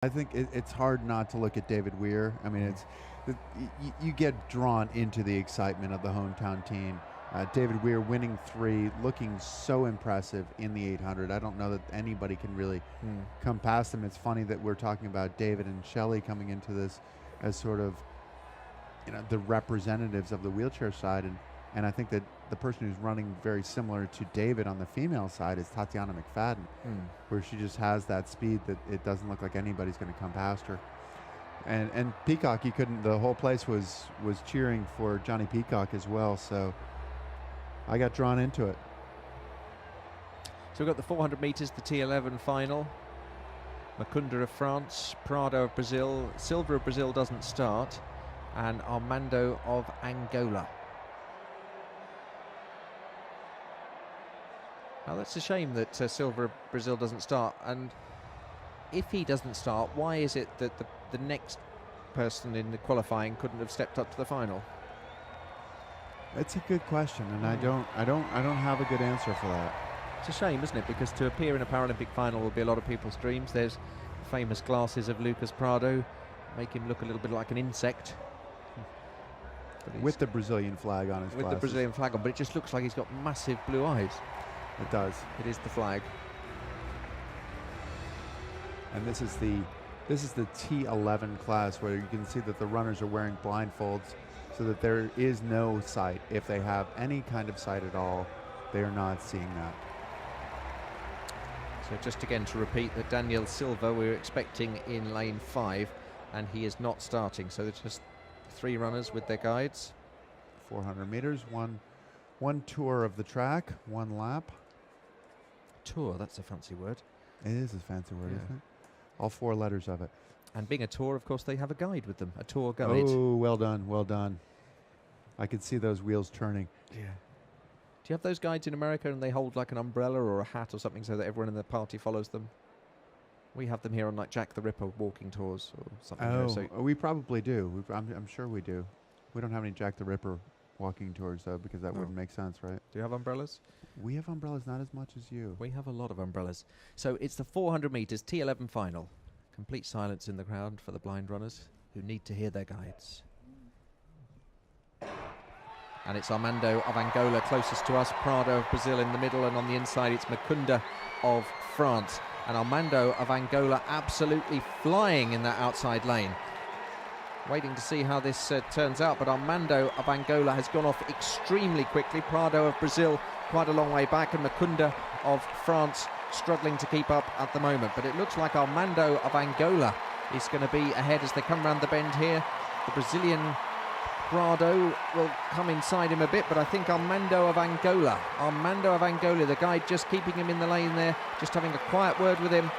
I think it's hard not to look at David Weir. I mean, you get drawn into the excitement of the hometown team. David Weir winning 3, looking so impressive in the 800. I don't know that anybody can really come past him. It's funny that we're talking about David and Shelley coming into this as sort of, the representatives of the wheelchair side, and I think that the person who's running very similar to David on the female side is Tatiana McFadden, where she just has that speed that it doesn't look like anybody's going to come past her. And Peacock, he couldn't. The whole place was cheering for Johnny Peacock as well. So I got drawn into it. So we've got the 400 meters, the T11 final. Macunda of France, Prado of Brazil, Silva of Brazil doesn't start, and Armando of Angola. Now that's a shame that Silva of Brazil doesn't start, and if he doesn't start, why is it that the next person in the qualifying couldn't have stepped up to the final? It's a good question, and I don't have a good answer for that. It's a shame, isn't it? Because to appear in a Paralympic final will be a lot of people's dreams. There's the famous glasses of Lucas Prado, make him look a little bit like an insect. With the Brazilian flag on his glasses. With the Brazilian flag on, but it just looks like he's got massive blue eyes. It does. It is the flag. And this is the T11 class, where you can see that the runners are wearing blindfolds so that there is no sight. If they have any kind of sight at all, they are not seeing that. So just again to repeat that Daniel Silva we're expecting in lane 5, and he is not starting. So there's just 3 runners with their guides. 400 meters, one tour of the track, 1 lap. Tour, that's a fancy word. It is a fancy word, isn't it? All 4 letters of it. And being a tour, of course, they have a guide with them, a tour guide. Oh, well done, well done. I could see those wheels turning. Yeah. Do you have those guides in America and they hold like an umbrella or a hat or something so that everyone in the party follows them? We have them here on like Jack the Ripper walking tours or something. Oh, so we probably do. I'm sure we do. We don't have any Jack the Ripper walking tours, though, because that wouldn't make sense, right? Do you have umbrellas? We have umbrellas, not as much as you. We have a lot of umbrellas. So it's the 400 meters T11 final. Complete silence in the crowd for the blind runners who need to hear their guides. And it's Armando of Angola closest to us, Prado of Brazil in the middle, and on the inside it's Macunda of France. And Armando of Angola absolutely flying in that outside lane. Waiting to see how this turns out, but Armando of Angola has gone off extremely quickly. Prado of Brazil quite a long way back, and Macunda of France struggling to keep up at the moment. But it looks like Armando of Angola is going to be ahead as they come round the bend here. The Brazilian Prado will come inside him a bit, but I think Armando of Angola, the guy just keeping him in the lane there, just having a quiet word with him.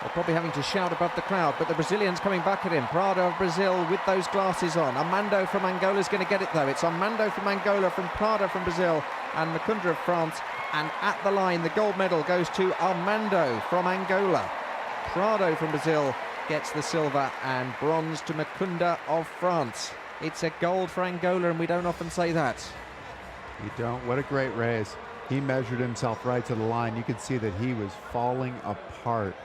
They're probably having to shout above the crowd, but the Brazilian's coming back at him. Prado of Brazil with those glasses on. Armando from Angola is going to get it, though. It's Armando from Angola, from Prado from Brazil, and Macunda of France. And at the line, the gold medal goes to Armando from Angola. Prado from Brazil gets the silver, and bronze to Macunda of France. It's a gold for Angola, and we don't often say that. You don't. What a great race. He measured himself right to the line. You could see that he was falling apart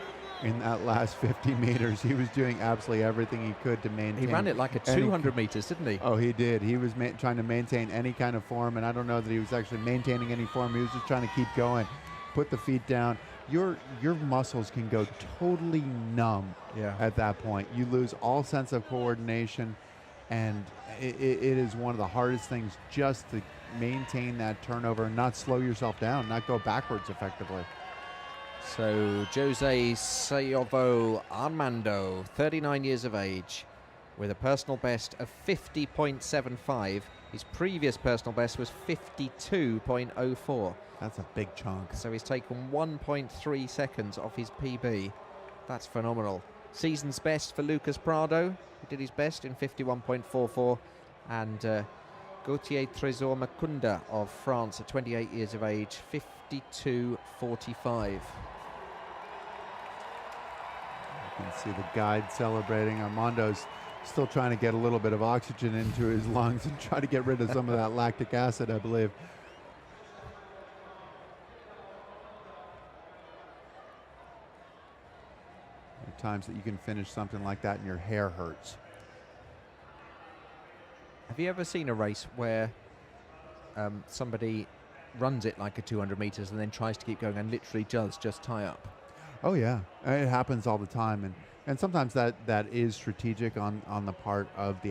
in that last 50 meters. He was doing absolutely everything he could to maintain. He ran it like a 200 meters, didn't he? Oh, he did. He was trying to maintain any kind of form, and I don't know that he was actually maintaining any form. He was just trying to keep going, put the feet down. Your muscles can go totally numb at that point. You lose all sense of coordination, and it is one of the hardest things just to maintain that turnover and not slow yourself down, not go backwards effectively. So Jose Sayovo Armando, 39 years of age, with a personal best of 50.75. His previous personal best was 52.04. That's a big chunk. So he's taken 1.3 seconds off his PB. That's phenomenal. Season's best for Lucas Prado, who did his best in 51.44. And Gautier Trésor Macunda of France at 28 years of age, 52.45. You can see the guide celebrating. Armando's still trying to get a little bit of oxygen into his lungs and try to get rid of some of that lactic acid, I believe. times that you can finish something like that and your hair hurts. Have you ever seen a race where somebody runs it like a 200 meters and then tries to keep going and literally does just tie up? Oh yeah, it happens all the time, and sometimes that is strategic on the part of the